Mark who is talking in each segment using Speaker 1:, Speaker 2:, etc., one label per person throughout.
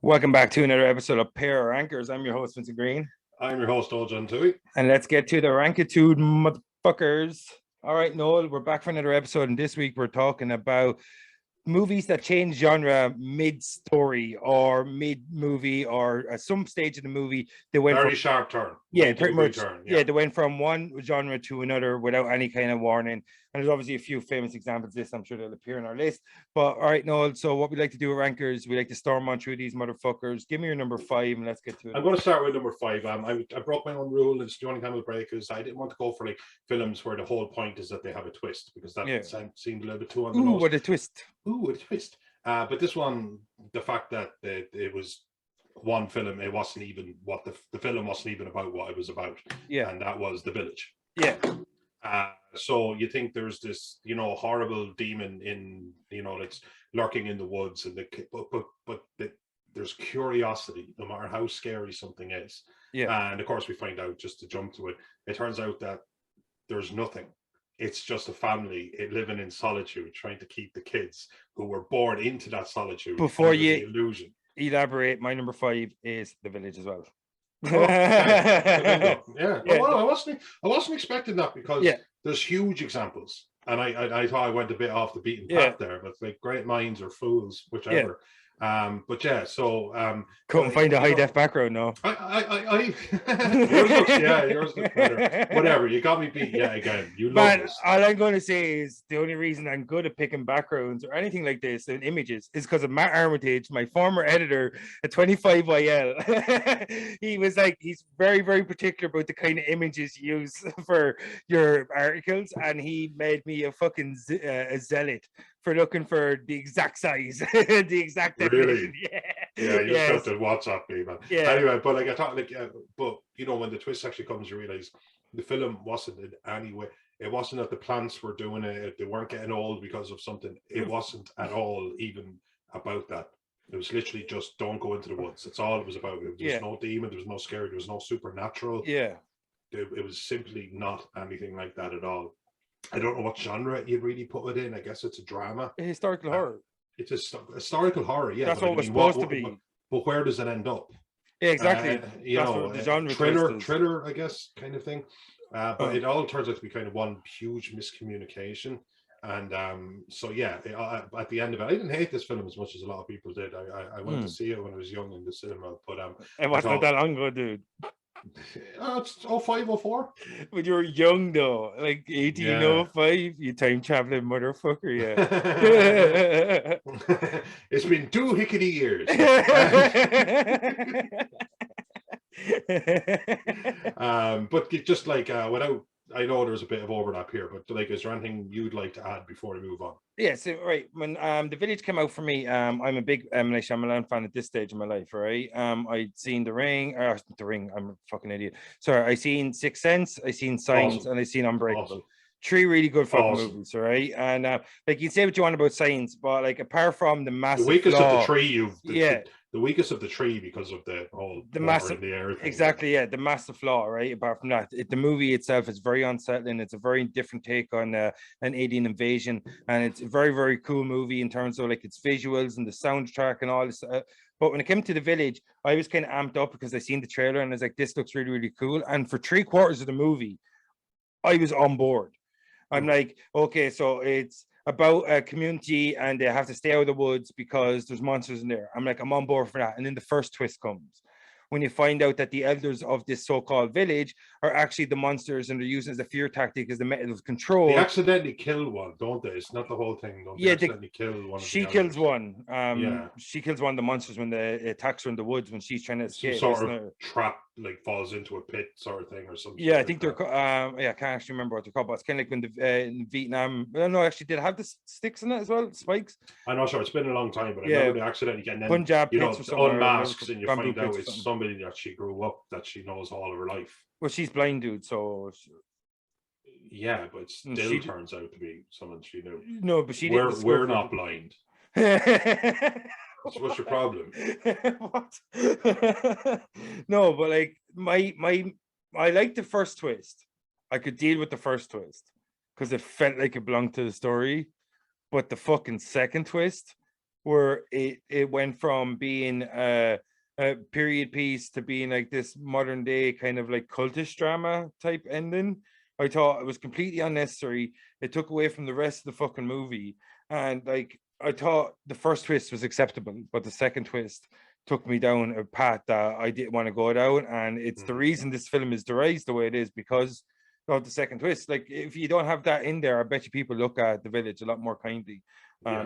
Speaker 1: Welcome back to another episode of Pair of Rankers. I'm your host, Vincent Green.
Speaker 2: I'm your host, Oljan Tui.
Speaker 1: And let's get to the Rankitude, motherfuckers. All right, Noel, we're back for another episode. And this week we're talking about movies that change genre mid-story or mid-movie or at some stage of the movie. They went
Speaker 2: Very sharp turn.
Speaker 1: Yeah, pretty much. Yeah, they went from one genre to another without any kind of warning. And there's obviously a few famous examples of this. I'm sure they'll appear on our list. But all right, Noel. So what we like to do with rankers, we like to storm on through these motherfuckers. Give me your number 5 and let's get to it.
Speaker 2: I'm going to start with number 5. I broke my own rule. It's the only time I'll break is I didn't want to go for like films where the whole point is that they have a twist because that seemed a little bit too on the nose.
Speaker 1: What a twist!
Speaker 2: Ooh, what a twist! But this one, the fact that it was one film, it wasn't even what the film wasn't even about what it was about.
Speaker 1: Yeah,
Speaker 2: and that was The Village.
Speaker 1: Yeah.
Speaker 2: So you think there's this, horrible demon that's lurking in the woods, and there's curiosity, no matter how scary something is.
Speaker 1: Yeah.
Speaker 2: And of course, we find out, just to jump to it, it turns out that there's nothing. It's just a family living in solitude, trying to keep the kids who were born into that solitude.
Speaker 1: Before you
Speaker 2: the illusion.
Speaker 1: Elaborate, my number 5 is The Village as well.
Speaker 2: Oh, okay. Yeah. Well, I wasn't expecting that because there's huge examples, and I thought I went a bit off the beaten path there, but like great minds or fools, whichever. But yeah, so
Speaker 1: couldn't find a high def background. No,
Speaker 2: yours looks better. Whatever, you got me beat. Yeah, again, you love
Speaker 1: but
Speaker 2: this.
Speaker 1: All I'm going to say is the only reason I'm good at picking backgrounds or anything like this and images is because of Matt Armitage, my former editor at 25YL. He's very, very particular about the kind of images you use for your articles, and he made me a fucking a zealot for looking for the exact size, the exact definition.
Speaker 2: Really? Yeah, you just have to WhatsApp me, man. Yeah. Anyway, but like I thought, but when the twist actually comes, you realize the film wasn't in any way. It wasn't that the plants were doing it; they weren't getting old because of something. It wasn't at all even about that. It was literally just don't go into the woods. That's all it was about. There was no demon. There was no scary. There was no supernatural.
Speaker 1: Yeah.
Speaker 2: It was simply not anything like that at all. I don't know what genre you'd really put it in. I guess it's a drama.
Speaker 1: Historical horror.
Speaker 2: It's a historical horror, yeah.
Speaker 1: That's what it was supposed to be.
Speaker 2: But where does it end up?
Speaker 1: Yeah, exactly.
Speaker 2: The genre thriller, I guess, kind of thing. But it all turns out to be kind of one huge miscommunication. And at the end of it, I didn't hate this film as much as a lot of people did. I went to see it when I was young in the cinema. But
Speaker 1: it wasn't that long ago, dude.
Speaker 2: It's 0504.
Speaker 1: When you were young though, like 1805, you time traveling motherfucker,
Speaker 2: It's been 2 hickety years. But just like without, I know there's a bit of overlap here, but like, is there anything you'd like to add before we move on?
Speaker 1: Yeah, so right when The Village came out for me, I'm a big M. Night Shyamalan fan at this stage of my life, right? I'd seen The Ring, I'm a fucking idiot. Sorry, I seen Sixth Sense, I seen Signs, and I seen Unbreakable.
Speaker 2: Awesome.
Speaker 1: 3 really good fucking movies, all right? And like you say what you want about Signs, but like apart from the massive
Speaker 2: weakest
Speaker 1: flaw,
Speaker 2: of the 3, the weakest of the 3 because of the massive in the air thing.
Speaker 1: Exactly, the massive flaw, right? Apart from that, the movie itself is very unsettling. It's a very different take on an alien invasion, and it's a very, very cool movie in terms of like its visuals and the soundtrack and all this. But when it came to The Village, I was kind of amped up because I seen the trailer and I was like, this looks really, really cool. And for 3/4 of the movie, I was on board. I'm like, okay, so it's about a community and they have to stay out of the woods because there's monsters in there. I'm like, I'm on board for that. And then the first twist comes when you find out that the elders of this so-called village are actually the monsters, and they're using as a fear tactic as the method of control.
Speaker 2: They accidentally kill one, don't they? It's not the whole thing. Don't they? Accidentally kill one.
Speaker 1: She kills one. She kills one of the monsters when they attacks her in the woods when she's trying to escape.
Speaker 2: Some sort of trap, like falls into a pit sort of thing or something.
Speaker 1: Yeah, I think they're. I can't actually remember what they're called, but it's kind of like when in Vietnam. I don't know. Actually, did it have the sticks in it as well? Spikes.
Speaker 2: I'm not sure. It's been a long time, but I remember they accidentally get
Speaker 1: Punjab
Speaker 2: unmasks, and you find out it's somebody that she grew up, that she knows all of her life.
Speaker 1: Well, she's blind, dude. So
Speaker 2: yeah, but it still turns out to be someone she knew.
Speaker 1: No, but
Speaker 2: we're not blind. What's your problem?
Speaker 1: What? No, but like I like the first twist. I could deal with the first twist because it felt like it belonged to the story. But the fucking second twist where it went from being a period piece to being like this modern day kind of like cultish drama type ending. I thought it was completely unnecessary. It took away from the rest of the fucking movie. And like I thought the first twist was acceptable, but the second twist took me down a path that I didn't want to go down. And it's the reason this film is derised the way it is because of the second twist. Like if you don't have that in there, I bet you people look at The Village a lot more kindly.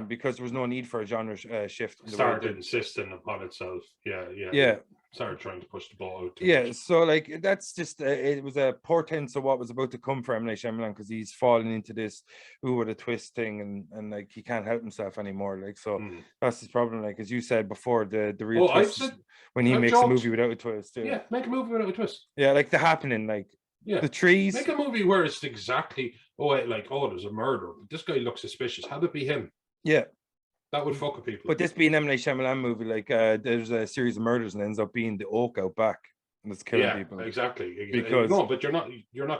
Speaker 1: Because there was no need for a genre shift.
Speaker 2: Started insisting upon itself.
Speaker 1: Yeah.
Speaker 2: Started trying to push the ball out.
Speaker 1: Yeah, so like that's just it was a portent of what was about to come for M. Night Shyamalan because he's fallen into this with a twist thing and like he can't help himself anymore. Like so that's his problem. Like as you said before, the real twist is when he makes a movie without a twist.
Speaker 2: Yeah, make a movie without a twist.
Speaker 1: Yeah, like The Happening, like the trees.
Speaker 2: Make a movie where it's exactly there's a murder. This guy looks suspicious. Have it be him.
Speaker 1: Yeah.
Speaker 2: That would fuck with people.
Speaker 1: But this being M. Night Shyamalan movie, like there's a series of murders and ends up being the oak out back and it's killing people.
Speaker 2: Exactly.
Speaker 1: Because
Speaker 2: no, but you're not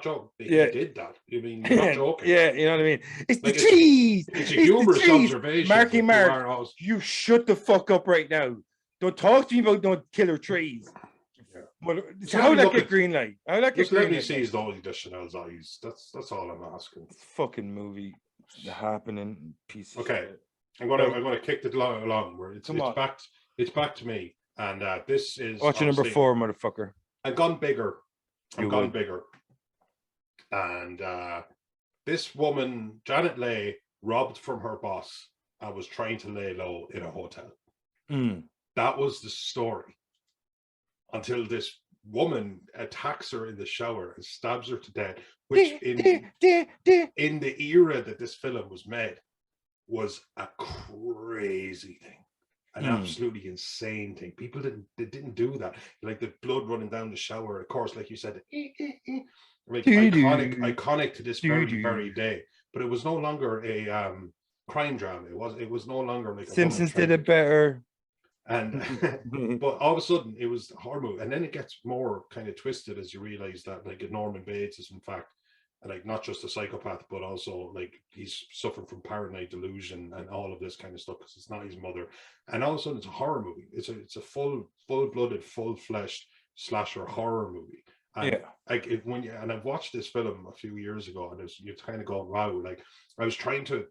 Speaker 2: joking. He did that. I mean, you're not joking.
Speaker 1: Yeah, you know what I mean? It's like the trees.
Speaker 2: It's a humorous observation.
Speaker 1: Marky Mark, you shut the fuck up right now. Don't talk to me about no killer trees. But how that get green light? How that get green light?
Speaker 2: Let me see his Dolly Deschanel's eyes. That's all I'm asking.
Speaker 1: It's fucking movie. The Happening piece.
Speaker 2: Okay. I'm gonna kick it along where it's back to me. And this is
Speaker 1: watch your number 4, motherfucker.
Speaker 2: I've gone bigger. And this woman, Janet Leigh, robbed from her boss and was trying to lay low in a hotel. That was the story. Until this woman attacks her in the shower and stabs her to death, which in the era that this film was made was a crazy thing, an absolutely insane thing. People didn't do that. Like the blood running down the shower, of course, like you said, like iconic to this very day. But it was no longer a crime drama. It was no longer like
Speaker 1: Simpsons did it better.
Speaker 2: And but all of a sudden it was a horror movie, and then it gets more kind of twisted as you realize that like Norman Bates is in fact like not just a psychopath, but also like he's suffering from paranoid delusion and all of this kind of stuff because it's not his mother. And all of a sudden it's a horror movie. It's a full-blooded, full-fleshed slasher horror movie. And like I've watched this film a few years ago, and you're kind of going, wow, like I was trying to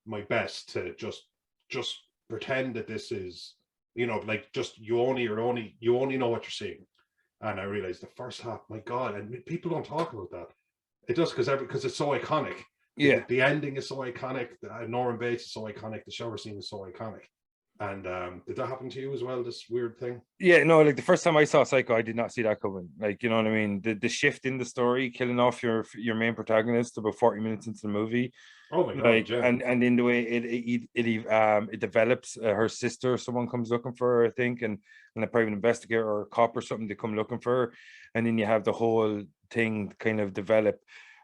Speaker 2: my best to just pretend that this is, you know, like just you only know what you're seeing. And I realized the first half, my God, and people don't talk about that. It does because it's so iconic.
Speaker 1: Yeah,
Speaker 2: the ending is so iconic. Norman Bates is so iconic. The shower scene is so iconic. And did that happen to you as well? This weird thing?
Speaker 1: Yeah, no. Like the first time I saw Psycho, I did not see that coming. Like, you know what I mean? The shift in the story, killing off your main protagonist about 40 minutes into the movie.
Speaker 2: Oh my God!
Speaker 1: Like,
Speaker 2: yeah.
Speaker 1: and in the way it develops, her sister, someone comes looking for her, I think, and a private investigator or a cop or something, they come looking for her, and then you have the whole thing kind of develop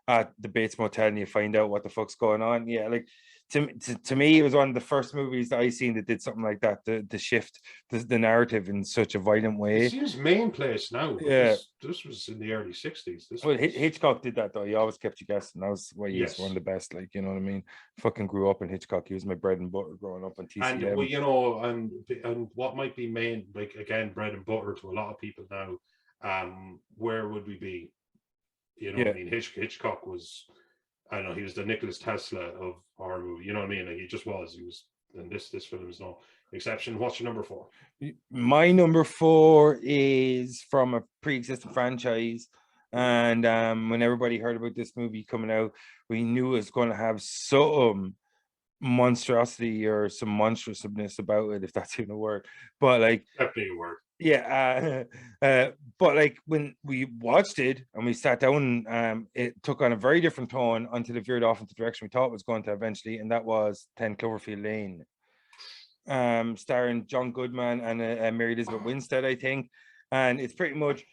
Speaker 1: at the Bates Motel, and you find out what the fuck's going on. Yeah, like to me, it was one of the first movies that I seen that did something like that, to shift the narrative in such a violent way.
Speaker 2: It seems main place now.
Speaker 1: Yeah,
Speaker 2: this was in the early 60s.
Speaker 1: Hitchcock did that though. He always kept you guessing. That was why he's one of the best. Like, you know what I mean? Fucking grew up in Hitchcock. He was my bread and butter growing up on TCM.
Speaker 2: And well, you know, and what might be main, like again, bread and butter to a lot of people now. Where would we be? You know, I mean, Hitchcock was, I don't know, he was the Nicholas Tesla of horror movie. You know what I mean? Like he just was. He was, and this film is no exception. What's your number 4?
Speaker 1: My number 4 is from a pre-existing franchise, and when everybody heard about this movie coming out, we knew it was going to have some monstrosity or some monstrousness about it, if that's even a word. But like,
Speaker 2: definitely a word.
Speaker 1: Yeah, but like when we watched it and we sat down, it took on a very different tone until it veered off into the direction we thought it was going to eventually, and that was 10 Cloverfield Lane, starring John Goodman and Mary Elizabeth Winstead, I think. And it's pretty much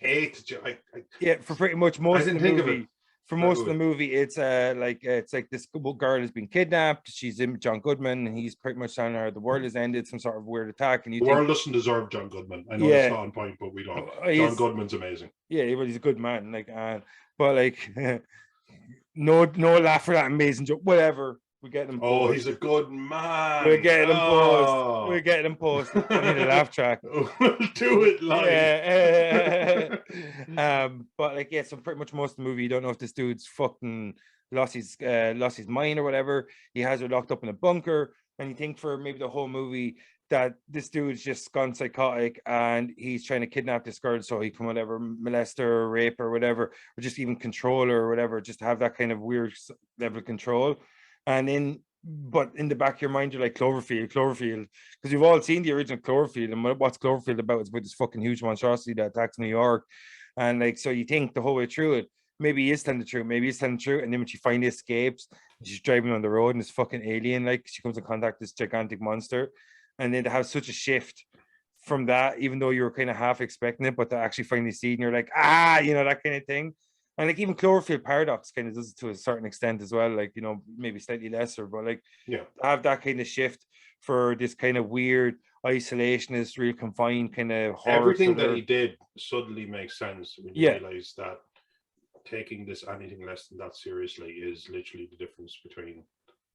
Speaker 1: for pretty much most of the movie. For most of the movie, it's like this girl has been kidnapped. She's in John Goodman, and he's pretty much telling her the world has ended, some sort of weird attack. And
Speaker 2: the world doesn't deserve John Goodman. I know it's not on point, but we don't. John Goodman's amazing. Yeah, he's a good man. Like, but like, no laugh for that amazing joke. Whatever.
Speaker 1: We get him.
Speaker 2: Oh, he's a good man.
Speaker 1: We're getting him post. We're getting him post. I mean, a laugh track.
Speaker 2: We'll do it live.
Speaker 1: Yeah. But like, yeah, so pretty much most of the movie, you don't know if this dude's fucking lost his mind or whatever. He has her locked up in a bunker, and you think for maybe the whole movie that this dude's just gone psychotic and he's trying to kidnap this girl so he can whatever molest her or rape her or whatever, or just even control her or whatever, just to have that kind of weird level of control. And but in the back of your mind, you're like, Cloverfield, because you've all seen the original Cloverfield, and what's Cloverfield about? It's about this fucking huge monstrosity that attacks New York, and like, so you think the whole way through it, maybe he is telling the truth, and then when she finally escapes, she's driving on the road, and this fucking alien, like, she comes in contact with this gigantic monster, and then to have such a shift from that, even though you were kind of half expecting it, but to actually finally see it, and you're like, that kind of thing. And like even Cloverfield Paradox kind of does it to a certain extent as well, like, maybe slightly lesser, but like,
Speaker 2: yeah,
Speaker 1: have that kind of shift for this kind of weird isolationist, real confined kind of horror.
Speaker 2: Everything that he did suddenly makes sense when you realize that taking this anything less than that seriously is literally the difference between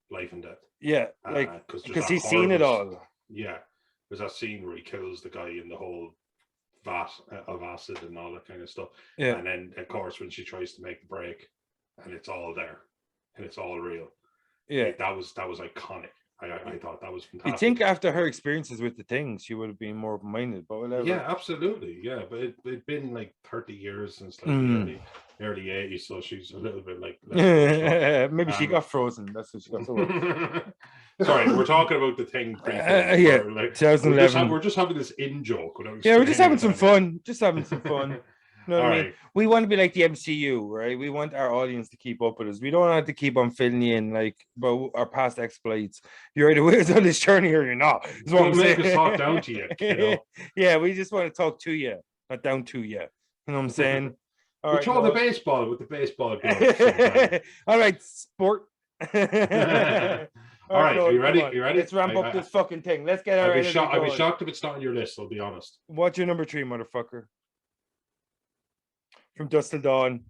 Speaker 2: life and death.
Speaker 1: Yeah, like because he's seen it all.
Speaker 2: Yeah, there's that scene where he kills the guy in the whole vat of acid and all that kind of stuff.
Speaker 1: Yeah,
Speaker 2: and then of course when she tries to make the break, and it's all there, and it's all real.
Speaker 1: Yeah,
Speaker 2: that was iconic. I thought that was fantastic.
Speaker 1: You think after her experiences with the thing, she would have been more open-minded, but whatever.
Speaker 2: Yeah, absolutely. Yeah, but it'd been like 30 years since like the early 80s, so she's a little bit like
Speaker 1: maybe she got frozen. That's what she got.
Speaker 2: Sorry, we're talking about the thing.
Speaker 1: Yeah, like 2011.
Speaker 2: We're just having this in joke.
Speaker 1: Yeah, we're just having some fun. Just having some fun. You know what I mean?
Speaker 2: Right.
Speaker 1: We want to be like the MCU, right? We want our audience to keep up with us. We don't have to keep on filling in like about our past exploits. You're either with us on this journey or you're not. That's what I'm
Speaker 2: make
Speaker 1: saying.
Speaker 2: us talk down to you.
Speaker 1: Yeah, we just want to talk to you, not down to you. You know what I'm saying?
Speaker 2: All right, throw the baseball with the baseball glove.
Speaker 1: All right, sport.
Speaker 2: All right, are you ready? You ready?
Speaker 1: Let's ramp up this fucking thing. Let's get our energy going.
Speaker 2: I'd be shocked if it's not on your list, I'll be honest.
Speaker 1: What's your number 3, motherfucker? From Dusk Till Dawn.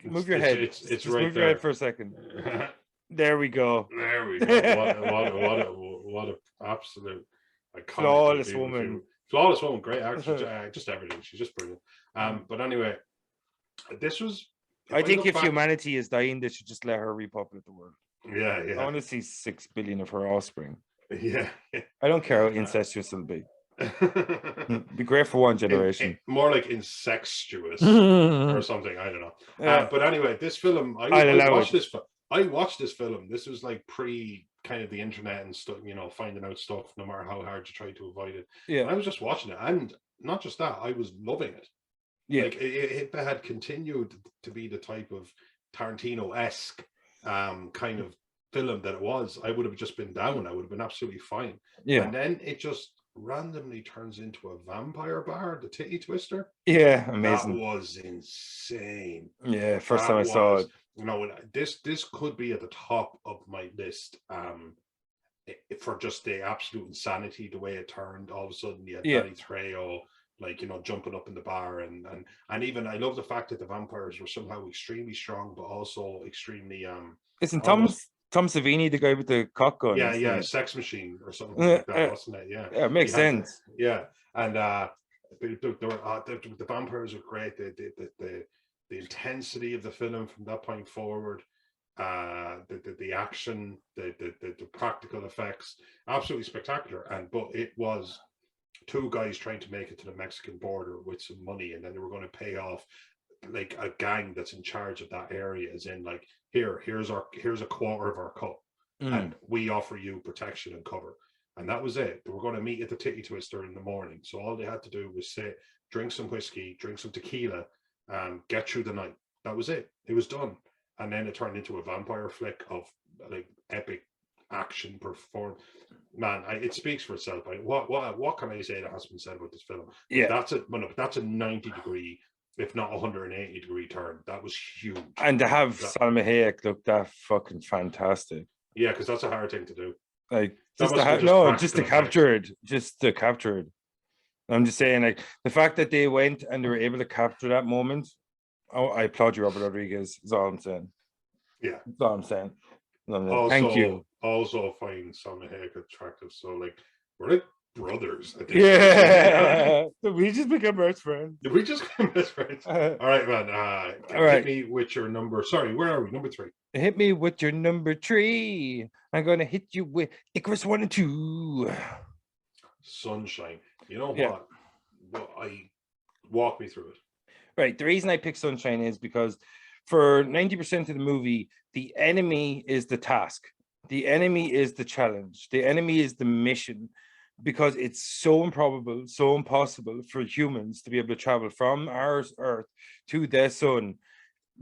Speaker 1: Move your head.
Speaker 2: It's
Speaker 1: just
Speaker 2: right
Speaker 1: move
Speaker 2: there.
Speaker 1: Your head for a second. There we go.
Speaker 2: There we go. What a absolute
Speaker 1: flawless woman.
Speaker 2: Flawless woman, great actor, just everything. She's just brilliant. But anyway, this was.
Speaker 1: I think if humanity is dying, they should just let her repopulate the world.
Speaker 2: Yeah.
Speaker 1: I want to see 6 billion of her offspring.
Speaker 2: Yeah.
Speaker 1: I don't care how incestuous it'll be. Be great for one generation.
Speaker 2: More like incestuous or something. I don't know. But anyway, this film, I watched this film. This was like pre kind of the internet and stuff, finding out stuff, no matter how hard you try to avoid it.
Speaker 1: Yeah.
Speaker 2: And I was just watching it, and not just that, I was loving it.
Speaker 1: Yeah.
Speaker 2: Like it had continued to be the type of Tarantino-esque kind of film that it was. I would have just been down. I would have been absolutely fine.
Speaker 1: Yeah.
Speaker 2: And then it just randomly turns into a vampire bar, the Titty Twister.
Speaker 1: Yeah, amazing.
Speaker 2: That was insane.
Speaker 1: Yeah, first time I saw it.
Speaker 2: This could be at the top of my list for just the absolute insanity, the way it turned. All of a sudden, you had Danny Trejo, jumping up in the bar, and even I love the fact that the vampires were somehow extremely strong, but also extremely
Speaker 1: Isn't Tom Savini the guy with the cock gun?
Speaker 2: Yeah, Sex Machine or something like that, wasn't it? Yeah,
Speaker 1: it makes sense.
Speaker 2: Yeah, and the vampires are great. The intensity of the film from that point forward, the action, the practical effects, absolutely spectacular. But it was 2 guys trying to make it to the Mexican border with some money, and then they were going to pay off like a gang that's in charge of that area, as in like, here's a quarter of our cut, and we offer you protection and cover. And that was it. They were going to meet at the Titty Twister in the morning, so all they had to do was drink some whiskey, drink some tequila, get through the night. That was it. It was done. And then it turned into a vampire flick of like epic action perform. Man, it speaks for itself. What can I say that has been said about this film?
Speaker 1: Yeah,
Speaker 2: that's a 90-degree, if not 180-degree turn. That was huge.
Speaker 1: And to have Salma Hayek look that fucking fantastic.
Speaker 2: Yeah, because that's a hard thing to do.
Speaker 1: Like just to capture it. I'm just saying, like, the fact that they went and they were able to capture that moment. Oh, I applaud you, Robert Rodriguez. Is all I'm saying.
Speaker 2: Yeah,
Speaker 1: that's all I'm saying. Thank you.
Speaker 2: Also find Salma Hayek attractive. So like we're like brothers.
Speaker 1: Yeah. We just become best friends.
Speaker 2: Did we just become best friends? All right, man.
Speaker 1: All right.
Speaker 2: Hit me with your number. Sorry, where are we? Number 3.
Speaker 1: Hit me with your number 3. I'm gonna hit you with Icarus 1 and 2.
Speaker 2: Sunshine. You know what? Well, I walk me through it.
Speaker 1: Right. The reason I picked Sunshine is because for 90% of the movie, the enemy is the task. The enemy is the challenge. The enemy is the mission, because it's so improbable, so impossible for humans to be able to travel from our Earth to the sun,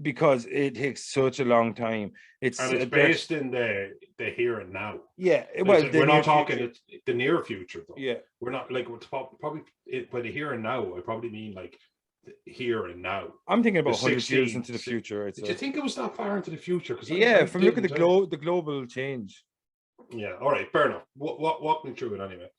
Speaker 1: because it takes such a long time.
Speaker 2: It's based in the here and now.
Speaker 1: Yeah, well,
Speaker 2: we're not talking the near future though.
Speaker 1: Yeah,
Speaker 2: we're not like probably by the here and now. I probably mean like here and now.
Speaker 1: I'm thinking about 100 years into the future.
Speaker 2: Did you think it was that far into the future?
Speaker 1: Yeah, from look at the global change.
Speaker 2: Yeah, all right, fair enough. Walk me through it anyway.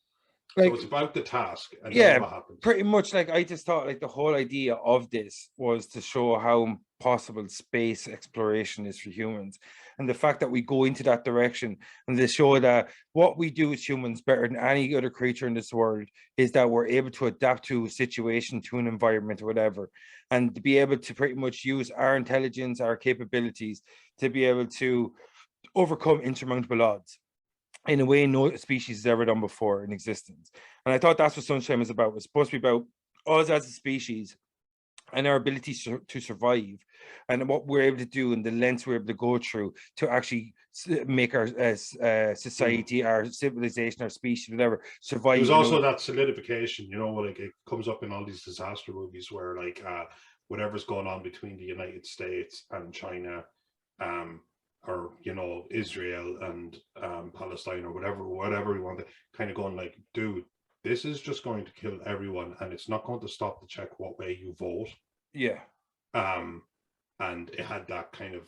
Speaker 2: Like, so it's about the task, and then what happens?
Speaker 1: Pretty much. Like, I just thought like the whole idea of this was to show how possible space exploration is for humans, and the fact that we go into that direction, and to show that what we do as humans better than any other creature in this world is that we're able to adapt to a situation, to an environment or whatever, and to be able to pretty much use our intelligence, our capabilities to be able to overcome insurmountable odds in a way no species has ever done before in existence. And I thought that's what Sunshine was about. It's supposed to be about us as a species and our ability to survive, and what we're able to do, and the lengths we're able to go through to actually make our society, our civilization, our species, whatever, survive.
Speaker 2: There's also that solidification, you know, like it comes up in all these disaster movies where like whatever's going on between the United States and China, or you know, Israel and Palestine or whatever we want to kind of going like, dude, this is just going to kill everyone, and it's not going to stop to check what way you vote.
Speaker 1: Yeah.
Speaker 2: And it had that kind of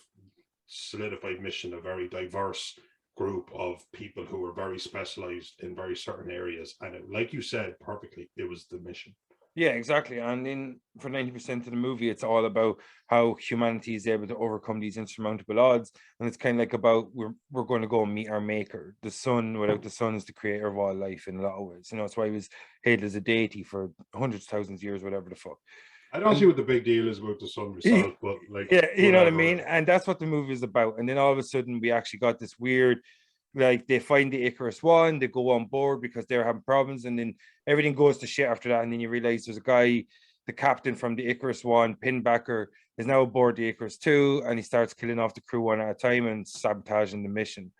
Speaker 2: solidified mission, a very diverse group of people who were very specialized in very certain areas, and it, like you said perfectly, it was the mission.
Speaker 1: Yeah, exactly. And then for 90% of the movie, it's all about how humanity is able to overcome these insurmountable odds. And it's kind of like about we're going to go and meet our maker. The sun, without the sun, is the creator of all life in a lot of ways. You know, that's why he was hailed as a deity for hundreds of thousands of years, whatever the fuck.
Speaker 2: I don't see what the big deal is about the sun myself, but like,
Speaker 1: yeah, you know what I mean? And that's what the movie is about. And then all of a sudden, we actually got this weird, like, they find the Icarus One, they go on board because they're having problems, and then everything goes to shit after that. And then you realize there's a guy, the captain from the Icarus One, Pinbacker, is now aboard the Icarus 2, and he starts killing off the crew one at a time and sabotaging the mission.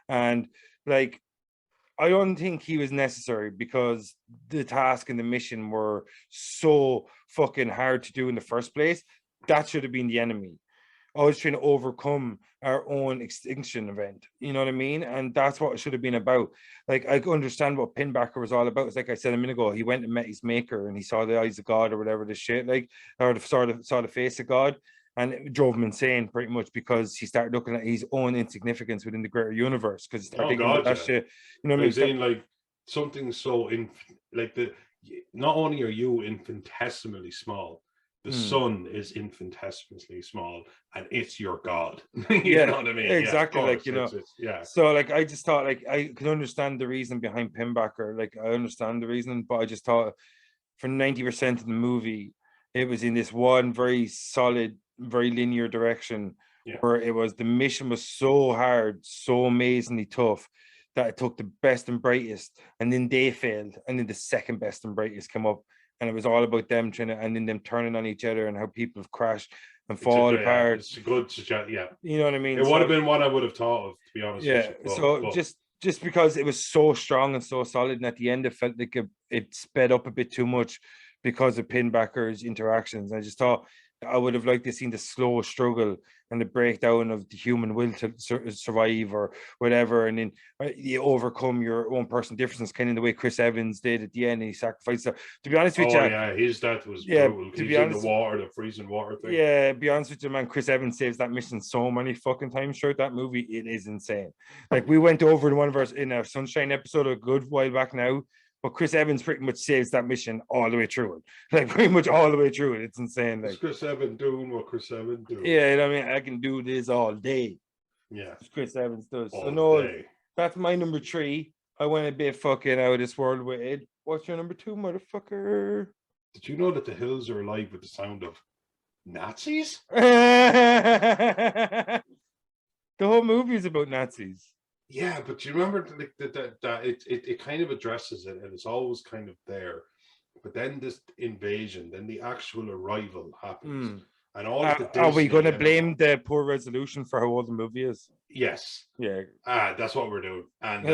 Speaker 1: And like, I don't think he was necessary, because the task and the mission were so fucking hard to do in the first place. That should have been the enemy. I was trying to overcome our own extinction event. You know what I mean? And that's what it should have been about. Like, I understand what Pinbacker was all about. It's like I said a minute ago, he went and met his maker and he saw the eyes of God or whatever the shit, like, or saw the face of God. And it drove him insane pretty much, because he started looking at his own insignificance within the greater universe. Because he started thinking about that shit. You know what I mean?
Speaker 2: Saying like something so not only are you infinitesimally small, the sun is infinitesimally small, and it's your God. You know what I mean?
Speaker 1: Exactly.
Speaker 2: Yeah,
Speaker 1: like, you know,
Speaker 2: yeah.
Speaker 1: So like, I just thought, like, I can understand the reason behind Pinbacker. Like, I understand the reason, but I just thought for 90% of the movie, it was in this one very solid, very linear direction, where it was, the mission was so hard, so amazingly tough, that it took the best and brightest, and then they failed, and then the second best and brightest came up, and it was all about them trying to, and then them turning on each other, and how people have crashed and fall apart.
Speaker 2: It's a good suggestion. Yeah,
Speaker 1: you know what I mean?
Speaker 2: It would have been what I would have thought of, to be honest.
Speaker 1: Yeah. So just because it was so strong and so solid, and at the end it felt like it sped up a bit too much because of Pinbacker's interactions. I just thought I would have liked to see the slow struggle and the breakdown of the human will to survive or whatever, and then you overcome your own personal differences, kind of the way Chris Evans did at the end, and he sacrificed. So, to be honest with you,
Speaker 2: his death was brutal. To be honest, in the water, the freezing water thing.
Speaker 1: Yeah, be honest with you, man, Chris Evans saves that mission so many fucking times throughout that movie. It is insane. Like, we went over in one of our Sunshine episode a good while back now. But Chris Evans pretty much saves that mission all the way through it. Like, pretty much all the way through it. It's insane. Like,
Speaker 2: Chris Evans doing what Chris Evans do.
Speaker 1: Yeah, I mean, I can do this all day.
Speaker 2: Yeah.
Speaker 1: Chris Evans does.
Speaker 2: All
Speaker 1: So no,
Speaker 2: day.
Speaker 1: that's my number 3. I went a bit fucking out of this world with it. What's your number 2, motherfucker?
Speaker 2: Did you know that the hills are alive with the sound of Nazis?
Speaker 1: The whole movie is about Nazis.
Speaker 2: Yeah, but you remember that it kind of addresses it, and it's always kind of there. But then this invasion, then the actual arrival happens. And all of the Disney,
Speaker 1: are we going to blame the poor resolution for how old the movie is?
Speaker 2: Yes.
Speaker 1: Yeah.
Speaker 2: That's what we're doing. And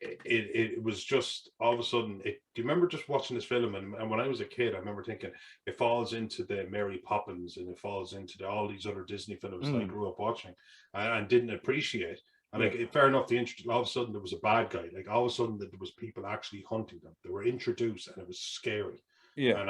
Speaker 2: it was just all of a sudden. Do you remember just watching this film? And when I was a kid, I remember thinking it falls into the Mary Poppins, and it falls into all these other Disney films that I grew up watching and didn't appreciate. And like, fair enough, all of a sudden there was a bad guy. Like all of a sudden there was people actually hunting them. They were introduced, and it was scary.
Speaker 1: Yeah.
Speaker 2: And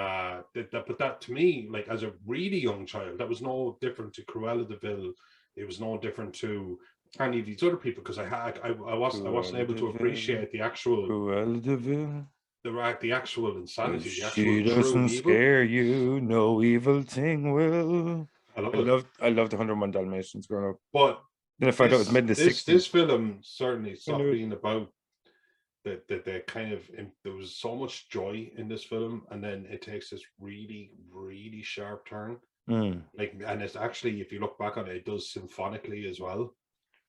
Speaker 2: but that to me, like as a really young child, that was no different to Cruella de Vil. It was no different to any of these other people, because I wasn't able to appreciate the actual
Speaker 1: Cruella de Vil.
Speaker 2: The actual insanity. The actual
Speaker 1: she doesn't scare you, no evil thing will. I loved the 101 Dalmatians growing up.
Speaker 2: But
Speaker 1: then I found out it was made in the 60s.
Speaker 2: This film certainly stopped being about the kind of, there was so much joy in this film, and then it takes this really, really sharp turn. Like, and it's actually, if you look back on it, it does symphonically as well.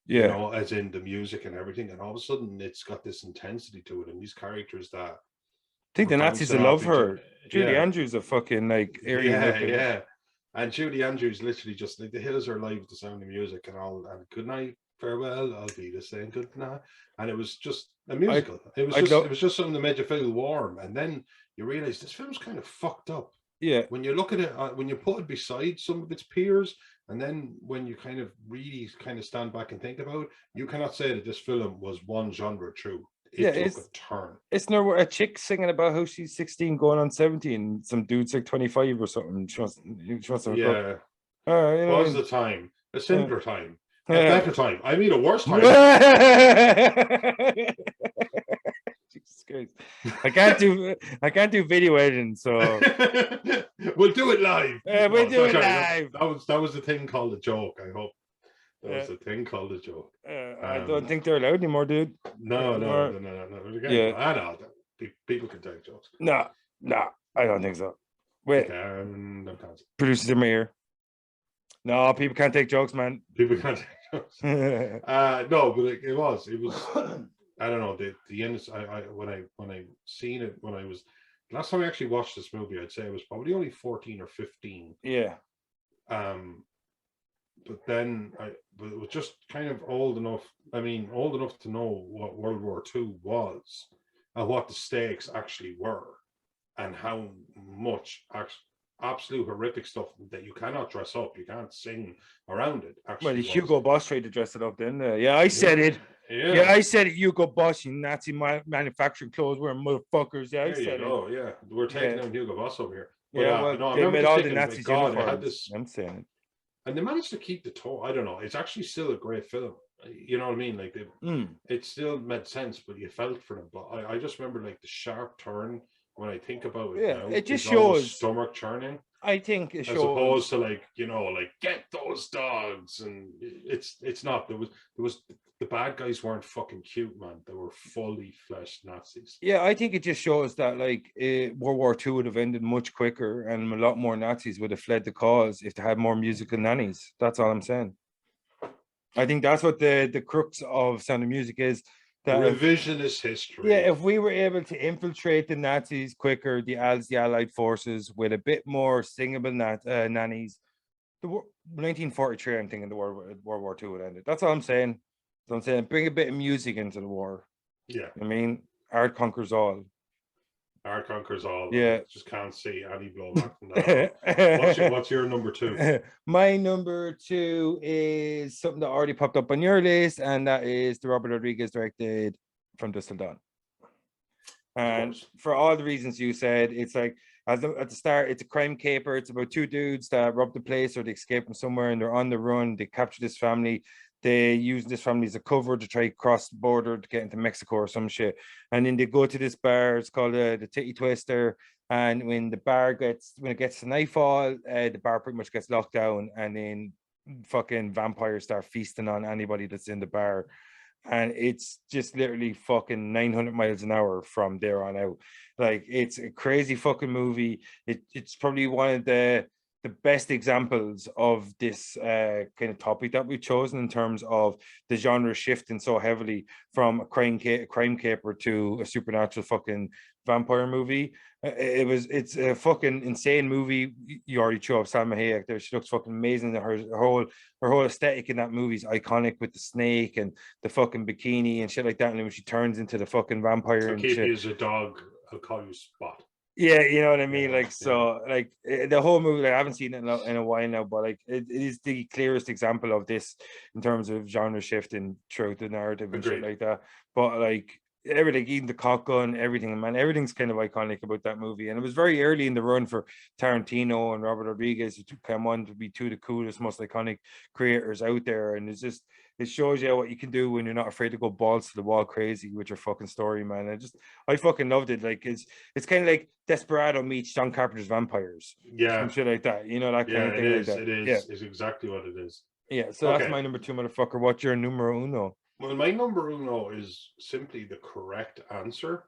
Speaker 2: Yeah, you know, as in the music and everything, and all of a sudden it's got this intensity to it, and these characters that
Speaker 1: I think the Nazis love her. Julie Andrews a fucking like Aryan.
Speaker 2: And Julie Andrews literally just like, the hills are alive with the sound of music and all, and good night, farewell, I'll be the same, good night. And it was just a musical. It was just something that made you feel warm, and then you realize this film's kind of fucked up. Yeah, when you look at it, when you put it beside some of its peers, and then when you kind of really kind of stand back and think about it, you cannot say that this film was one genre true. It took a turn. It's
Speaker 1: no a chick singing about how she's 16 going on 17. Some dude's like 25 or something. She wants to
Speaker 2: what was the time? A simpler time. A better time. I mean, a worse time.
Speaker 1: Jesus Christ. I can't do video editing, so
Speaker 2: we'll do it live.
Speaker 1: We'll do it live.
Speaker 2: That was the thing called a joke, I hope. That was a thing called a joke.
Speaker 1: I don't think they're allowed anymore, dude.
Speaker 2: No. Again, I know people can take jokes.
Speaker 1: No, I don't think so. Wait, producers in my ear. No, people can't take jokes, man.
Speaker 2: People can't take jokes. No, but it was. I don't know. The end. When I seen it, when I was last time I actually watched this movie, I'd say I was probably only 14 or 15.
Speaker 1: Yeah.
Speaker 2: But then I was just kind of old enough. I mean, old enough to know what World War II was and what the stakes actually were, and how much absolute horrific stuff that you cannot dress up, you can't sing around it. Actually,
Speaker 1: well, Hugo Boss tried to dress it up, didn't they? Yeah, I said it. Yeah, I said it. Hugo Boss, you Nazi manufacturing clothes wearing motherfuckers. Yeah, I said it.
Speaker 2: Oh, yeah, we're taking down Hugo Boss over here. But,
Speaker 1: well, they made all the Nazis uniforms.
Speaker 2: I'm saying it. And they managed to keep the tone. I don't know. It's actually still a great film. You know what I mean? Like it still made sense, but you felt for them. But I just remember like the sharp turn when I think about it.
Speaker 1: Yeah, now, it just shows
Speaker 2: stomach churning.
Speaker 1: I think it shows,
Speaker 2: as opposed to like get those dogs, and it's not. There was the bad guys weren't fucking cute, man. They were fully fleshed Nazis.
Speaker 1: Yeah, I think it just shows that like World War II would have ended much quicker, and a lot more Nazis would have fled the cause if they had more musical nannies. That's all I'm saying. I think that's what the crux of Sound of Music is.
Speaker 2: That revisionist history.
Speaker 1: Yeah, if we were able to infiltrate the Nazis quicker, the Allied forces with a bit more singable nannies, the 1943, I'm thinking the World War II would end it. That's all I'm saying. So I'm saying bring a bit of music into the war.
Speaker 2: Yeah.
Speaker 1: I mean, art conquers all.
Speaker 2: Art conquers all.
Speaker 1: Yeah.
Speaker 2: Just can't see any blowback from that. What's your number 2?
Speaker 1: My number 2 is something that already popped up on your list, and that is the Robert Rodriguez directed From Dusk Till Dawn. And for all the reasons you said, it's like at the start, it's a crime caper. It's about 2 dudes that rob the place or they escape from somewhere and they're on the run. They capture this family. They use this family as a cover to try to cross the border to get into Mexico or some shit. And then they go to this bar. It's called the Titty Twister. And when it gets to nightfall, the bar pretty much gets locked down. And then fucking vampires start feasting on anybody that's in the bar. And it's just literally fucking 900 miles an hour from there on out. Like, it's a crazy fucking movie. It's probably one of the best examples of this kind of topic that we've chosen, in terms of the genre shifting so heavily from a crime caper to a supernatural fucking vampire movie. It's a fucking insane movie. You already threw up Salma Hayek there. She looks fucking amazing. Her whole aesthetic in that movie is iconic, with the snake and the fucking bikini and shit like that. And then when she turns into the fucking vampire and shit.
Speaker 2: Is a dog, I'll call you Spot.
Speaker 1: Yeah, you know what I mean. The whole movie, like, I haven't seen it in a while now, but like it is the clearest example of this in terms of genre shifting throughout the narrative and shit like that. But like everything, even the cock gun, everything, man, everything's kind of iconic about that movie. And it was very early in the run for Tarantino and Robert Rodriguez to come on to be two of the coolest, most iconic creators out there. And it shows you what you can do when you're not afraid to go balls to the wall crazy with your fucking story, man. I fucking loved it. Like, it's kind of like Desperado meets John Carpenter's Vampires.
Speaker 2: Yeah.
Speaker 1: Some shit like that. You know, that kind of thing. It is.
Speaker 2: It's exactly what it is.
Speaker 1: Yeah. So that's my number 2, motherfucker. What's your numero uno?
Speaker 2: Well, my number uno is simply the correct answer.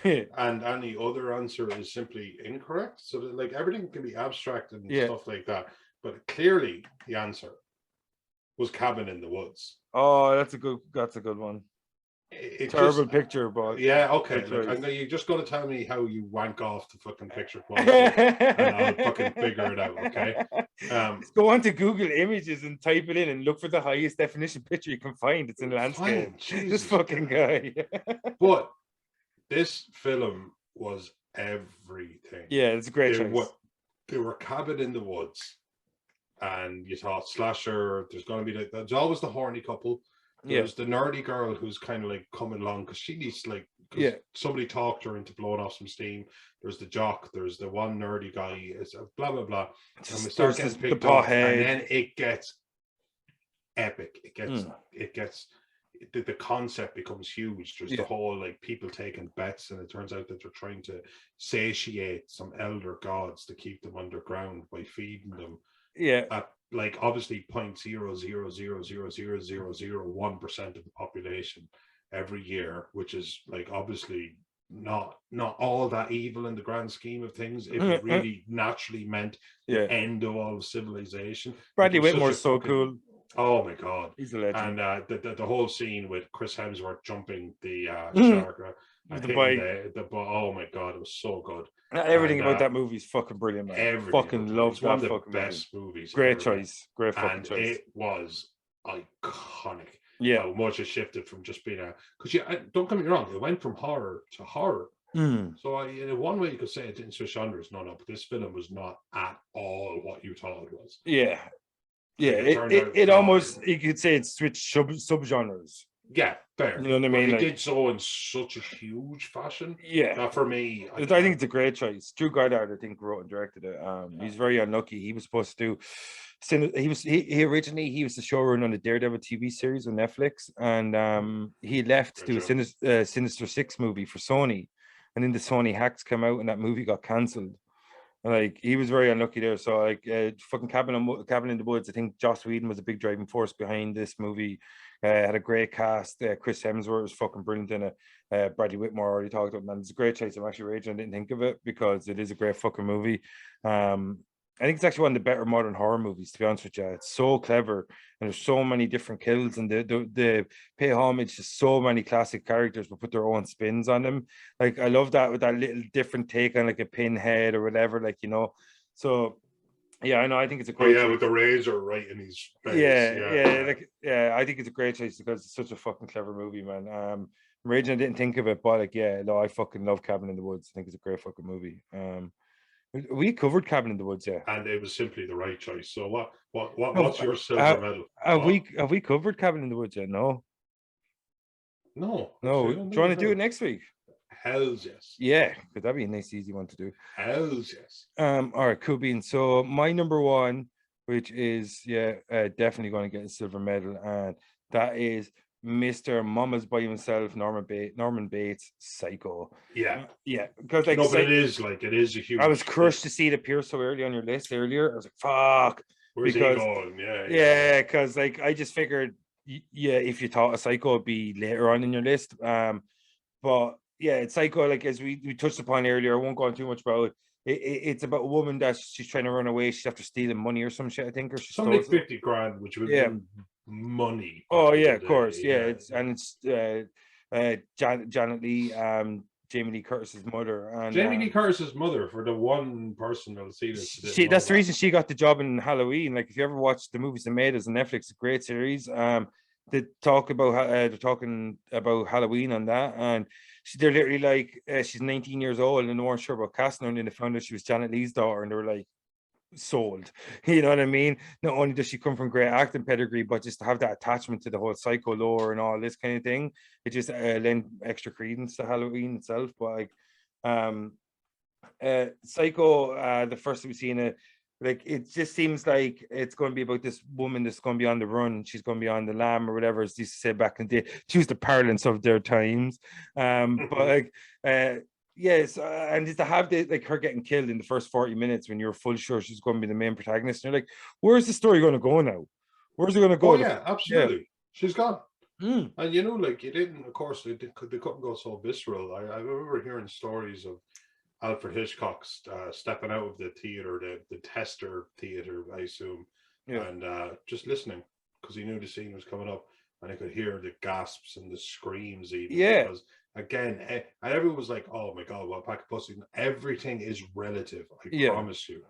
Speaker 2: And any other answer is simply incorrect. So that, like, everything can be abstract and stuff like that. But clearly the answer was Cabin in the Woods.
Speaker 1: Oh, that's a good one. Terrible picture, but
Speaker 2: yeah, okay. Like, you're just going to tell me how you wank off the fucking picture quality, and I'll fucking figure it out. Okay.
Speaker 1: Just go on to Google Images and type it in and look for the highest definition picture you can find. It's in landscape. This fucking guy.
Speaker 2: But this film was everything.
Speaker 1: Yeah, it's a great choice.
Speaker 2: They were Cabin in the Woods, and you thought slasher. There's going to be there's always the horny couple. There's the nerdy girl who's kind of like coming along because she needs somebody talked her into blowing off some steam. There's the jock. There's the one nerdy guy. It's blah blah blah. And we start getting picked up, and then it gets epic. It gets the concept becomes huge. There's the whole like people taking bets, and it turns out that they're trying to satiate some elder gods to keep them underground by feeding them. At, like, obviously 0.000000001% of the population every year, which is like obviously not all that evil in the grand scheme of things. It really naturally meant the end of all civilization.
Speaker 1: Bradley Whitmore's so cool.
Speaker 2: Oh my god,
Speaker 1: he's a legend.
Speaker 2: And the whole scene with Chris Hemsworth jumping the shark, oh my god, it was so good.
Speaker 1: Everything about that movie is fucking brilliant, man. Fucking love that. One of the
Speaker 2: best movies.
Speaker 1: Great choice. Great fucking choice.
Speaker 2: It was iconic.
Speaker 1: Yeah,
Speaker 2: how much it shifted from just being because don't get me wrong, it went from horror to horror. So in one way you could say it didn't switch genres. No, but this film was not at all what you thought it was.
Speaker 1: Yeah, it almost, you could say it switched subgenres.
Speaker 2: Yeah, fair.
Speaker 1: You know what I mean?
Speaker 2: It did so in such a huge fashion.
Speaker 1: Yeah.
Speaker 2: For me,
Speaker 1: I think it's a great choice. Drew Goddard, I think, wrote and directed it. He's very unlucky. He was supposed to do. He originally was the showrunner on the Daredevil TV series on Netflix, and he left to do a Sinister Six movie for Sony, and then the Sony hacks came out, and that movie got cancelled. Like, he was very unlucky there. So like, fucking Cabin in the Woods, I think Joss Whedon was a big driving force behind this movie. Had a great cast. Chris Hemsworth was fucking brilliant in it. Bradley Whitmore already talked about, man. It's a great choice. I'm actually raging I didn't think of it, because it is a great fucking movie. I think it's actually one of the better modern horror movies, to be honest with you. It's so clever, and there's so many different kills, and they pay homage to so many classic characters, but put their own spins on them. Like, I love that, with that little different take on like a pinhead or whatever, like, you know. So yeah, I know. I think it's a great choice.
Speaker 2: With the razor right in his face.
Speaker 1: I think it's a great choice because it's such a fucking clever movie, man. Raging I didn't think of it, but like, I fucking love Cabin in the Woods. I think it's a great fucking movie. We covered Cabin in the Woods,
Speaker 2: and it was simply the right choice. So what's your silver medal?
Speaker 1: Have we covered Cabin in the Woods yet? No.
Speaker 2: Do
Speaker 1: you want to do it next week?
Speaker 2: Hells yes.
Speaker 1: Yeah, because that'd be a nice, easy one to do.
Speaker 2: Hells yes.
Speaker 1: All right, cool beans. So my number one, which is definitely going to get a silver medal, and that is Mr. Mama's by himself, Norman Bates, Psycho.
Speaker 2: Yeah,
Speaker 1: because like,
Speaker 2: but it is a huge.
Speaker 1: I was crushed to see it appear so early on your list earlier. I was like, fuck.
Speaker 2: Where's he going?
Speaker 1: Yeah, because like I just figured, yeah, if you thought a Psycho would be later on in your list, but yeah, it's Psycho. Like as we touched upon earlier, I won't go on too much about it. It's about a woman that she's trying to run away. She's after stealing money or some shit, I think, or she
Speaker 2: something
Speaker 1: stole
Speaker 2: like 50 grand, which would be money.
Speaker 1: Oh yeah, of course. Yeah, it's Janet Lee, Jamie Lee Curtis's mother, and
Speaker 2: Jamie Lee Curtis's mother, for the one person that'll see this.
Speaker 1: That's the reason she got the job in Halloween. Like if you ever watched the movies they made as a Netflix, a great series. They talk about they're talking about Halloween on that, and they're literally like she's 19 years old and they weren't sure about casting her, and then they found out she was Janet Lee's daughter, and they were like, sold. You know what I mean? Not only does she come from great acting pedigree, but just to have that attachment to the whole Psycho lore and all this kind of thing, it just lent extra credence to Halloween itself. But like Psycho, the first time we've seen it, like it just seems like it's going to be about this woman that's going to be on the run. She's going to be on the lam or whatever, as they used to say back in the day, choose the parlance of their times. But like yes, and just to have like her getting killed in the first 40 minutes when you're full sure she's going to be the main protagonist, and you're like, where's the story going to go now? Where's it going to go?
Speaker 2: Oh yeah, absolutely. She's gone. And you know, like it didn't, of course, they couldn't go so visceral. I remember hearing stories of Alfred Hitchcock stepping out of the theater, the tester theater, I assume, and just listening because he knew the scene was coming up, and I could hear the gasps and the screams even. Because again, and everyone was like, "Oh my god, what pack of pussy!" Everything is relative. I promise you.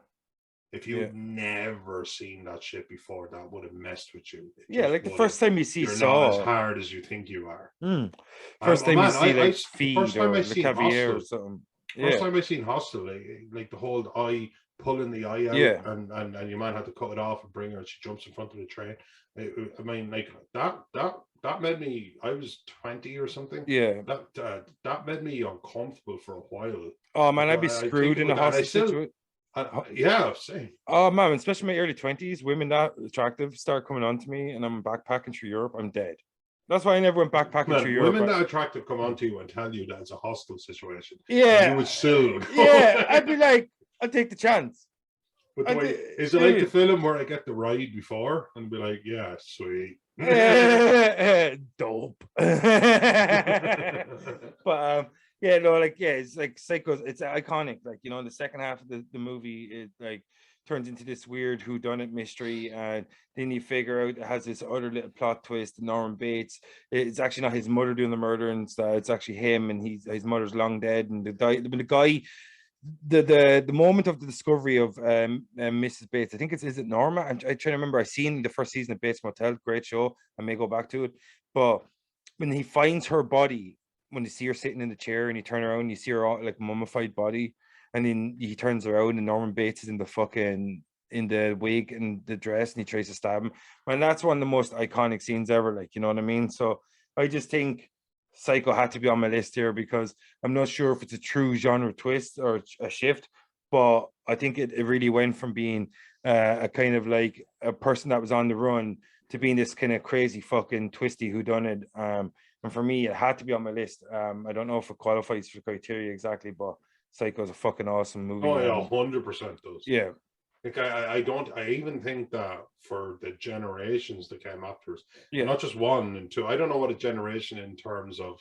Speaker 2: If you've never seen that shit before, that would have messed with you.
Speaker 1: Like the first time you see
Speaker 2: you're not as hard as you think you are.
Speaker 1: First time you see like Feed or Le Cavier or something.
Speaker 2: First time I seen Hostel, like the whole eye pulling the eye out, and your man had to cut it off and bring her, and she jumps in front of the train. I mean, like that made me. I was 20 or something. That made me uncomfortable for a while.
Speaker 1: Oh man, I'd be screwed in a hostel situation.
Speaker 2: Same.
Speaker 1: Oh man, especially in my early 20s, women that attractive start coming on to me, and I'm backpacking through Europe. I'm dead. That's why I never went backpacking through Europe.
Speaker 2: Women that attractive come on to you and tell you that it's a hostile situation. You would still
Speaker 1: I'd be like, I'll take the chance.
Speaker 2: But is it like the film where I get the ride before and be like, yeah, sweet.
Speaker 1: Dope. But it's like Psycho. It's iconic. Like, you know, in the second half of the movie, it like turns into this weird whodunit mystery, and then you figure out it has this other little plot twist. Norman Bates, it's actually not his mother doing the murder, and it's actually him, and his mother's long dead, and the guy. The moment of the discovery of Mrs. Bates, I think is it Norma? I'm trying to remember. I seen the first season of Bates Motel, great show. I may go back to it, but when he finds her body, when you see her sitting in the chair and you turn around, you see her all, like mummified body, and then he turns around and Norman Bates is in the wig and the dress, and he tries to stab him. And that's one of the most iconic scenes ever. Like, you know what I mean? So I just think Psycho had to be on my list here because I'm not sure if it's a true genre twist or a shift, but I think it really went from being a kind of like a person that was on the run to being this kind of crazy fucking twisty whodunit. And for me, it had to be on my list. I don't know if it qualifies for criteria exactly, but Psycho's a fucking awesome movie.
Speaker 2: Oh yeah, 100% does.
Speaker 1: Yeah.
Speaker 2: Like I even think that for the generations that came after us, not just one and two. I don't know what a generation in terms of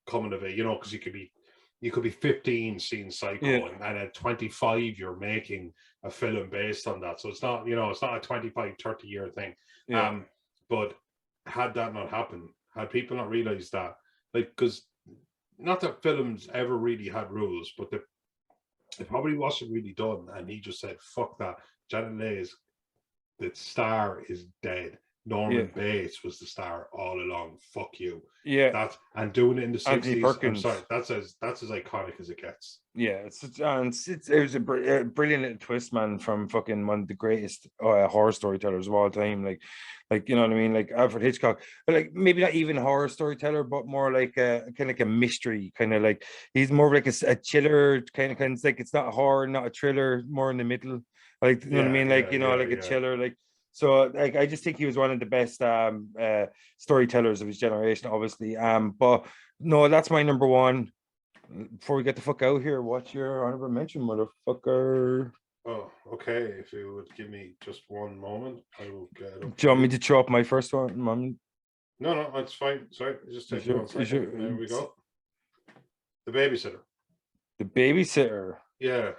Speaker 2: coming of age, you know, because you could be 15 seeing Psycho, and at 25 you're making a film based on that. So it's not, you know, it's not a 25, 30 year thing. But had that not happened, had people not realized that, like, because not that films ever really had rules, but it probably wasn't really done, and he just said, "Fuck that." Janet Leigh's the star is dead. Norman Bates was the star all along. Fuck you. And doing it in the 60s. I'm sorry, that's as iconic as it gets.
Speaker 1: Yeah, it was a brilliant little twist, man, from fucking one of the greatest horror storytellers of all time. Like you know what I mean, like Alfred Hitchcock, but like maybe not even a horror storyteller, but more like a kind of like a mystery, kind of like he's more like a chiller kind of like it's not a horror, not a thriller, more in the middle. Like you know what I mean, like like a chiller, like. So like I just think he was one of the best storytellers of his generation, obviously. But no, that's my number one. Before we get the fuck out here, what's your honorable mention, motherfucker?
Speaker 2: Oh, okay. If you would give me just one moment, I will get it up
Speaker 1: Do you
Speaker 2: for
Speaker 1: want me
Speaker 2: you.
Speaker 1: to throw up my first one, Mom?
Speaker 2: No, no, it's fine. Sorry, just take me one second. There we go. The Babysitter.
Speaker 1: The Babysitter.
Speaker 2: Yeah.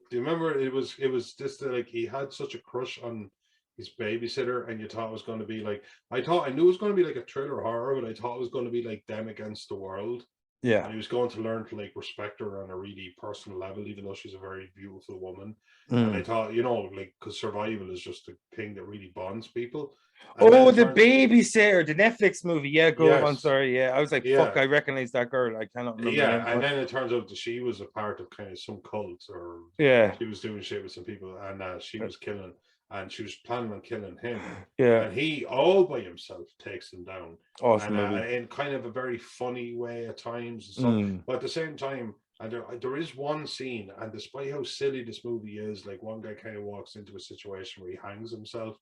Speaker 2: Do you remember it was just like he had such a crush on his babysitter, and you thought it was going to be like I knew it was going to be like a thriller horror, but I thought it was going to be like them against the world.
Speaker 1: Yeah.
Speaker 2: And he was going to learn to like respect her on a really personal level, even though she's a very beautiful woman. And I thought, like, because survival is just a thing that really bonds people. And then
Speaker 1: Oh,
Speaker 2: it
Speaker 1: the
Speaker 2: turns,
Speaker 1: Babysitter, the Netflix movie. Yeah, go on.
Speaker 2: yes,
Speaker 1: Sorry. Yeah, I was like, fuck,
Speaker 2: yeah,
Speaker 1: I recognize that girl. I cannot remember her name.
Speaker 2: yeah. And then it turns out that she was a part of kind of some cult, or
Speaker 1: Yeah.
Speaker 2: she was doing shit with some people, and she was killing, and she was planning on killing him.
Speaker 1: Yeah.
Speaker 2: And he, all by himself, takes him down,
Speaker 1: Awesome
Speaker 2: and
Speaker 1: movie.
Speaker 2: in kind of a very funny way at times and stuff. But at the same time, and there is one scene, and despite how silly this movie is, like one guy kind of walks into a situation where he hangs himself.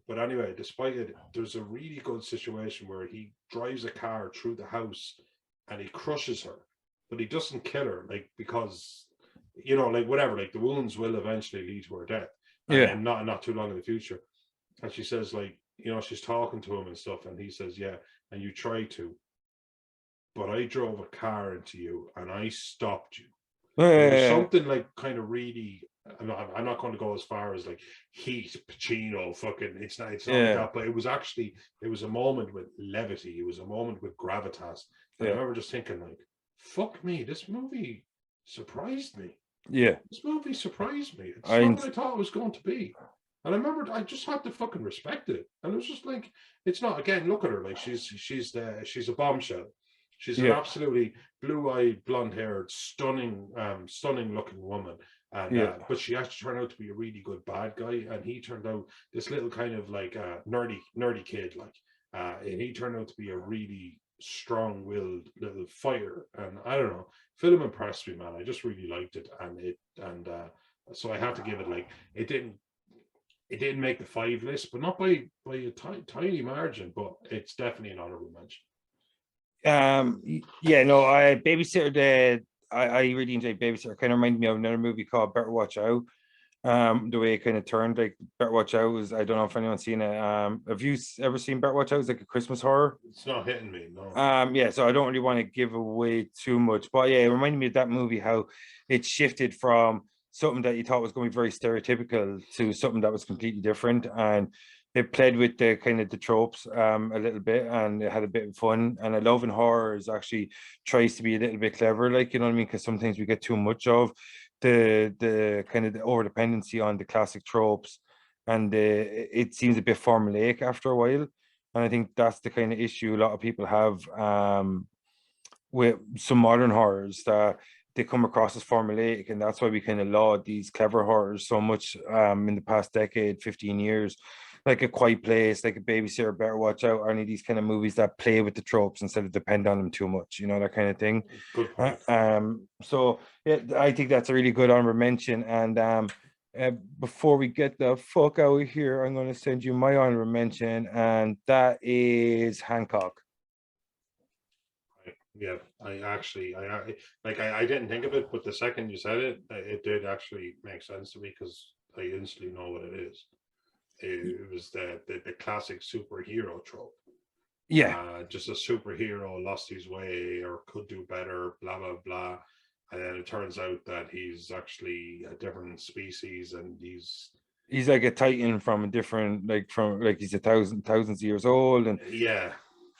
Speaker 2: But anyway, despite it, there's a really good situation where he drives a car through the house and he crushes her, but he doesn't kill her, like, because like whatever, like the wounds will eventually lead to her death, and
Speaker 1: Yeah.
Speaker 2: then not too long in the future. And she says, like, she's talking to him and stuff, and he says, yeah, and you tried to, but I drove a car into you and I stopped you. There was something like kind of really. I'm not going to go as far as like Heat, Pacino, fucking. It's not like that, but it was a moment with levity. It was a moment with gravitas. And I remember just thinking, like, fuck me, this movie surprised me.
Speaker 1: Yeah.
Speaker 2: This movie surprised me. It's not what I thought it was going to be. And I remember I just had to fucking respect it. And it was just like, it's not, again, look at her, like she's a bombshell. She's an absolutely blue-eyed, blonde-haired, stunning looking woman. And but she actually turned out to be a really good bad guy, and he turned out this little kind of like nerdy kid, like, and he turned out to be a really strong-willed little fighter. And I don't know, film impressed me, man. I just really liked it, and so I had to give it, like, it didn't make the 5 list, but not by a tiny margin, but it's definitely an honorable mention.
Speaker 1: Yeah, no, I Babysitter. I really enjoyed Babysitter. Kind of reminded me of another movie called Better Watch Out. The way it kind of turned, like Better Watch Out was, I don't know if anyone's seen it. Have you ever seen Better Watch Out? It's like a Christmas horror.
Speaker 2: It's not hitting me, no.
Speaker 1: Yeah, so I don't really want to give away too much, but yeah, it reminded me of that movie, how it shifted from something that you thought was going to be very stereotypical to something that was completely different, and it played with the kind of the tropes a little bit, and it had a bit of fun. And I love in horror is actually tries to be a little bit clever, like, you know what I mean, because sometimes we get too much of the kind of the over dependency on the classic tropes, and it seems a bit formulaic after a while. And I think that's the kind of issue a lot of people have with some modern horrors, that they come across as formulaic, and that's why we kind of laud these clever horrors so much in the past decade, 15 years, like A Quiet Place, like A Babysitter, Better Watch Out, or any of these kind of movies that play with the tropes instead of depend on them too much, that kind of thing.
Speaker 2: Good point.
Speaker 1: So yeah, I think that's a really good honorable mention. And before we get the fuck out of here, I'm going to send you my honorable mention, and that is Hancock.
Speaker 2: Yeah, I didn't think of it, but the second you said it, it did actually make sense to me, because I instantly know what it is. It was the classic superhero trope.
Speaker 1: Yeah.
Speaker 2: Just a superhero lost his way or could do better, blah blah blah, and then it turns out that he's actually a different species, and he's
Speaker 1: like a titan from a different, like he's thousands of years old, and
Speaker 2: yeah,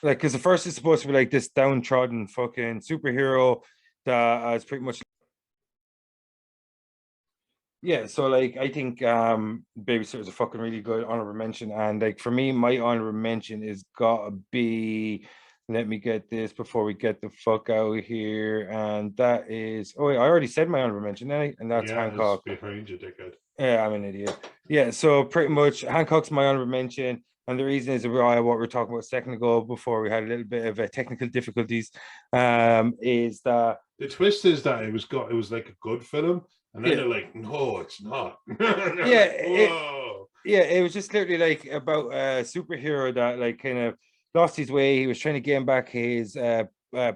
Speaker 1: like, because the first is supposed to be like this downtrodden fucking superhero that is pretty much, yeah. So like, I think Babysitter is a fucking really good honorable mention. And like, for me, my honorable mention is gotta be, let me get this before we get the fuck out of here, and that is, oh wait, I already said my honorable mention, and that's Hancock.
Speaker 2: It's behind you, dickhead.
Speaker 1: Yeah, I'm an idiot. Yeah, so pretty much Hancock's my honorable mention. And the reason is what we were talking about a second ago before we had a little bit of technical difficulties, is that
Speaker 2: the twist is that it was like a good film, and then they're like, no, it's not.
Speaker 1: Yeah, it was just literally like about a superhero that like kind of lost his way. He was trying to gain back his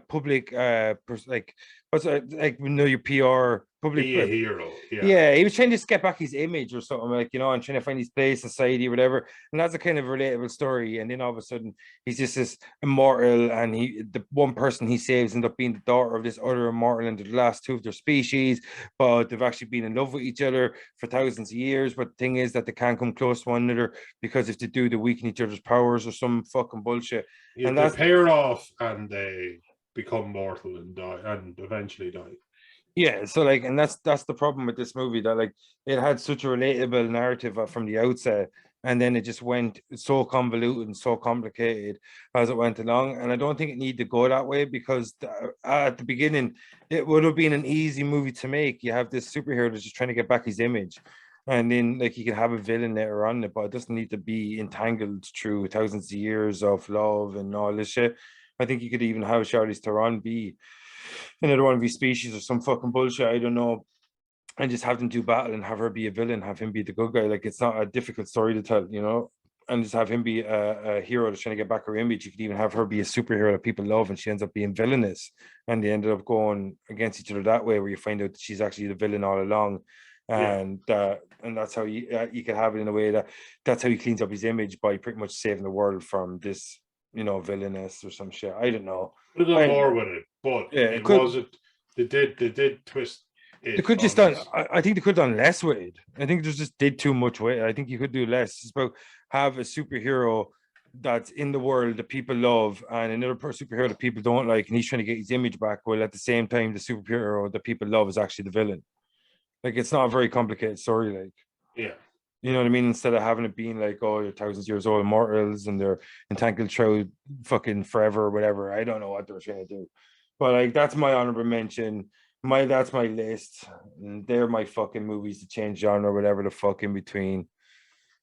Speaker 1: public like, what's like, your PR public.
Speaker 2: Be a hero.
Speaker 1: Yeah, he was trying to just get back his image or something, like, and trying to find his place in society, whatever. And that's a kind of relatable story. And then all of a sudden, he's just this immortal, and the one person he saves ends up being the daughter of this other immortal, and the last two of their species. But they've actually been in love with each other for thousands of years. But the thing is that they can't come close to one another, because if they do, they weaken each other's powers or some fucking bullshit.
Speaker 2: Yeah,
Speaker 1: and
Speaker 2: they
Speaker 1: that's
Speaker 2: pair off and they become mortal and die, and eventually die.
Speaker 1: Yeah, so like, and that's the problem with this movie, that like it had such a relatable narrative from the outset, and then it just went so convoluted and so complicated as it went along. And I don't think it needed to go that way, because at the beginning it would have been an easy movie to make. You have this superhero that's just trying to get back his image, and then like you can have a villain later on, but it doesn't need to be entangled through thousands of years of love and all this shit. I think you could even have Charlize Theron be another one of these species or some fucking bullshit, I don't know, and just have them do battle and have her be a villain, have him be the good guy. Like, it's not a difficult story to tell, and just have him be a hero that's trying to get back her image. You could even have her be a superhero that people love, and she ends up being villainous, and they ended up going against each other that way, where you find out that she's actually the villain all along. And that's how you could have it in a way that's how he cleans up his image, by pretty much saving the world from this, villainous or some shit. I don't know.
Speaker 2: A little more with it, but it wasn't. They did twist it.
Speaker 1: They could just done. I think they could have done less with it. I think they just did too much with it. I think you could do less. It's about have a superhero that's in the world that people love, and another superhero that people don't like, and he's trying to get his image back, while at the same time the superhero that people love is actually the villain. Like, it's not a very complicated story. Like,
Speaker 2: yeah.
Speaker 1: You know what I mean? Instead of having it being like, oh, you're thousands of years old immortals and they're entangled through fucking forever or whatever. I don't know what they're trying to do. But like, that's my honorable mention. That's my list. And they're my fucking movies to change genre, whatever the fuck in between.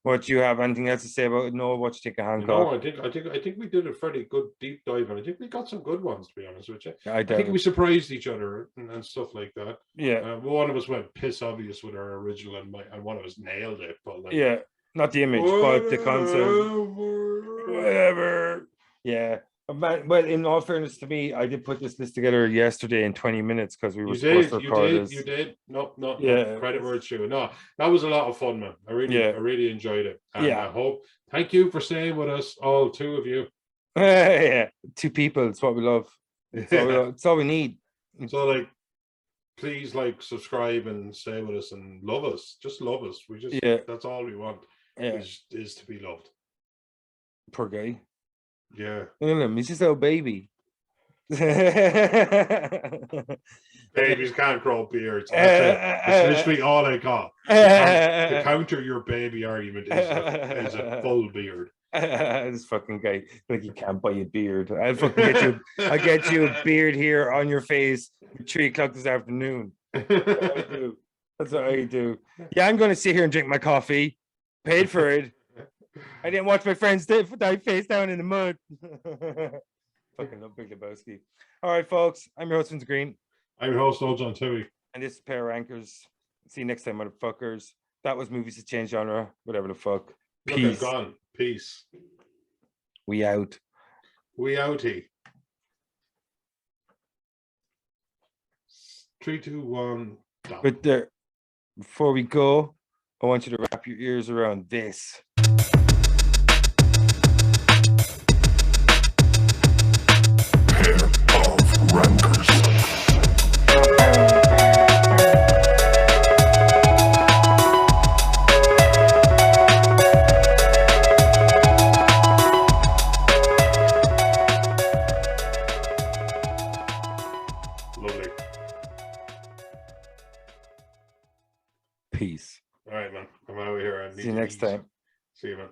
Speaker 1: What, do you have anything else to say about it? No, what you think of Hancock?
Speaker 2: No, I think we did a fairly good deep dive, and I think we got some good ones, to be honest with you. I think we surprised each other and stuff like that.
Speaker 1: Yeah.
Speaker 2: One of us went piss obvious with our original, and one of us nailed it. But like,
Speaker 1: yeah, not the image, but the concept. Whatever. Yeah. Well, in all fairness to me, I did put this list together yesterday in 20 minutes, because we were supposed to record this.
Speaker 2: You did. No, credit where it's due. No, that was a lot of fun, man. I really enjoyed it. And I hope. Thank you for staying with us, all two of you.
Speaker 1: Yeah, two people. It's what we love. It's all we need.
Speaker 2: So, like, please, like, subscribe and stay with us and love us. Just love us. We just that's all we want. Is to be loved.
Speaker 1: Poor guy.
Speaker 2: Yeah.
Speaker 1: Look at him. He's just a little baby.
Speaker 2: Babies can't grow beards. That's literally all I got. To counter your baby argument is a full beard.
Speaker 1: This fucking guy, like, you can't buy a beard. I'll fucking get you a beard here on your face at 3 o'clock this afternoon. That's what I do. Yeah, I'm going to sit here and drink my coffee. Paid for it. I didn't watch my friends die face down in the mud. Fucking love Big Lebowski. All right, folks. I'm your host, Vince Green.
Speaker 2: I'm your host, Old John Tui.
Speaker 1: And this is Pair of Anchors. See you next time, motherfuckers. That was Movies to Change Genre. Whatever the fuck. Peace.
Speaker 2: Gone. Peace.
Speaker 1: We out.
Speaker 2: We outie. 3, 2, 1. Stop.
Speaker 1: But there, before we go, I want you to wrap your ears around this.
Speaker 2: Lovely.
Speaker 1: Peace.
Speaker 2: All right, man. I'm out of here.
Speaker 1: See you next time.
Speaker 2: See you, man.